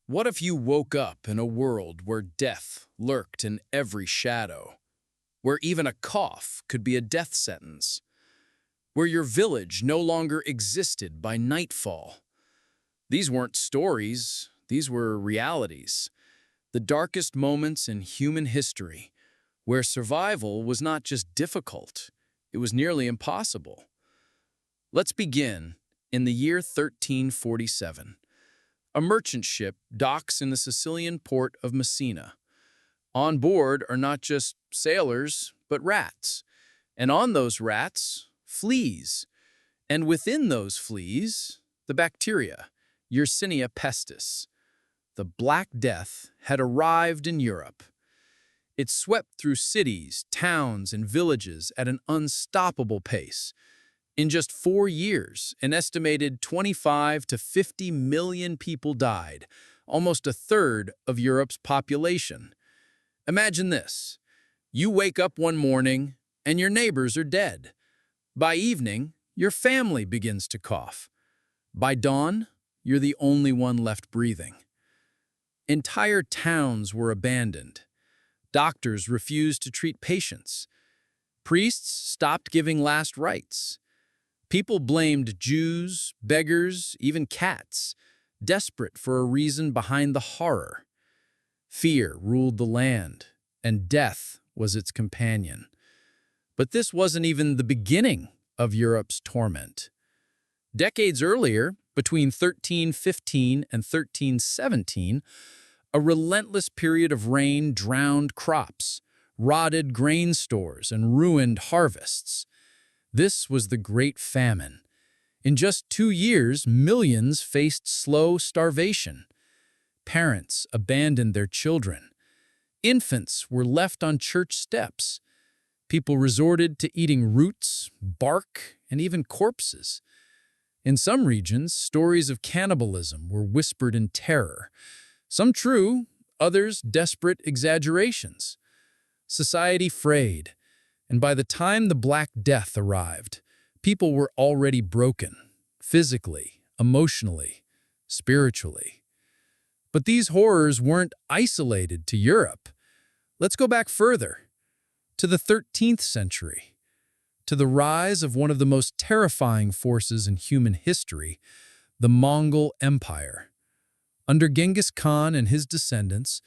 What if you woke up in a world where death lurked in every shadow, where even a cough could be a death sentence, where your village no longer existed by nightfall? These weren't stories, these were realities, the darkest moments in human history, where survival was not just difficult, it was nearly impossible. Let's begin in the year 1347. A merchant ship docks in the Sicilian port of Messina. On board are not just sailors, but rats. And on those rats, fleas. And within those fleas, the bacteria, Yersinia pestis. The Black Death had arrived in Europe. It swept through cities, towns, and villages at an unstoppable pace. In just 4 years, an estimated 25 to 50 million people died, almost a third of Europe's population. Imagine this. You wake up one morning and your neighbors are dead. By evening, your family begins to cough. By dawn, you're the only one left breathing. Entire towns were abandoned. Doctors refused to treat patients. Priests stopped giving last rites. People blamed Jews, beggars, even cats, desperate for a reason behind the horror. Fear ruled the land, and death was its companion. But this wasn't even the beginning of Europe's torment. Decades earlier, between 1315 and 1317, a relentless period of rain drowned crops, rotted grain stores, and ruined harvests. This was the Great Famine. In just 2 years, millions faced slow starvation. Parents abandoned their children. Infants were left on church steps. People resorted to eating roots, bark, and even corpses. In some regions, stories of cannibalism were whispered in terror. Some true, others desperate exaggerations. Society frayed. And by the time the Black Death arrived, people were already broken, physically, emotionally, spiritually. But these horrors weren't isolated to Europe. Let's go back further, to the 13th century, to the rise of one of the most terrifying forces in human history, the Mongol Empire. Under Genghis Khan and his descendants,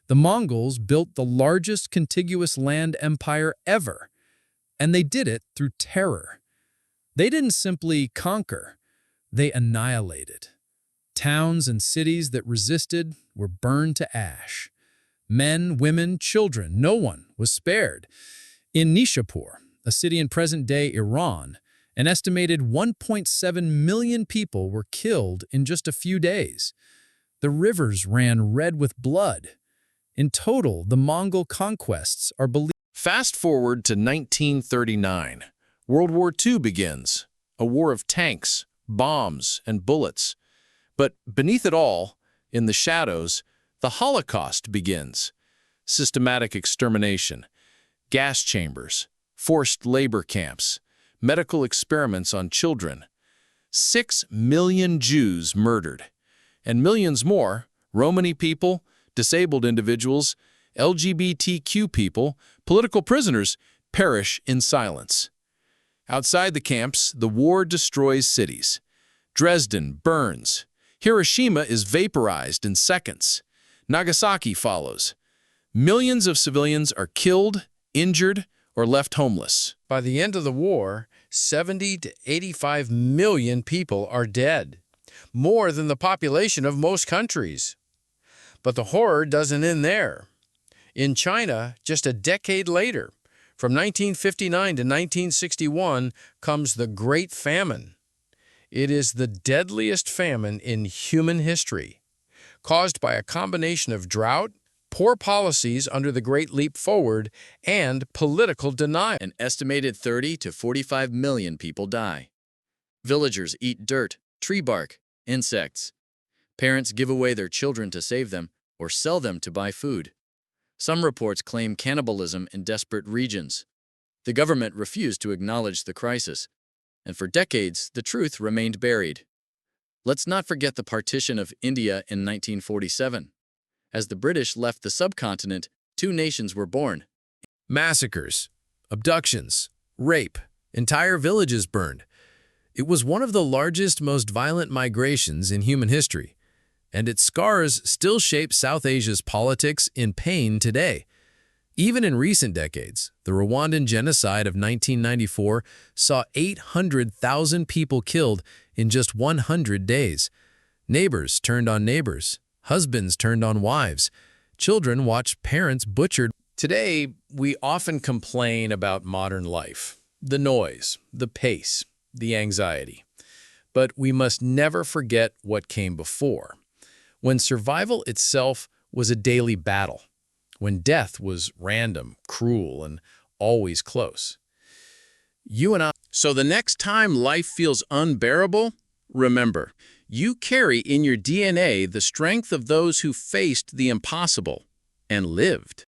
the Mongols built the largest contiguous land empire ever, and they did it through terror. They didn't simply conquer, they annihilated. Towns and cities that resisted were burned to ash. Men, women, children, no one was spared. In Nishapur, a city in present-day Iran, an estimated 1.7 million people were killed in just a few days. The rivers ran red with blood. In total, the Mongol conquests are believed. Fast forward to 1939. World War II begins, a war of tanks, bombs, and bullets. But beneath it all, in the shadows, the Holocaust begins. Systematic extermination, gas chambers, forced labor camps, medical experiments on children. 6 million Jews murdered, and millions more, Romani people, disabled individuals, LGBTQ people, political prisoners, perish in silence. Outside the camps, the war destroys cities. Dresden burns. Hiroshima is vaporized in seconds. Nagasaki follows. Millions of civilians are killed, injured, or left homeless. By the end of the war, 70 to 85 million people are dead, more than the population of most countries. But the horror doesn't end there. In China, just a decade later, from 1959 to 1961, comes the Great Famine. It is the deadliest famine in human history, caused by a combination of drought, poor policies under the Great Leap Forward, and political denial. An estimated 30 to 45 million people die. Villagers eat dirt, tree bark, insects. Parents give away their children to save them or sell them to buy food. Some reports claim cannibalism in desperate regions. The government refused to acknowledge the crisis, and for decades the truth remained buried. Let's not forget the partition of India in 1947. As the British left the subcontinent, two nations were born. Massacres, abductions, rape, entire villages burned. It was one of the largest, most violent migrations in human history, and its scars still shape South Asia's politics in pain today. Even in recent decades, the Rwandan genocide of 1994 saw 800,000 people killed in just 100 days. Neighbors turned on neighbors, husbands turned on wives, children watched parents butchered. Today, we often complain about modern life, the noise, the pace, the anxiety. But we must never forget what came before, when survival itself was a daily battle, when death was random, cruel, and always close. You and I. So the next time life feels unbearable, remember, you carry in your DNA the strength of those who faced the impossible and lived.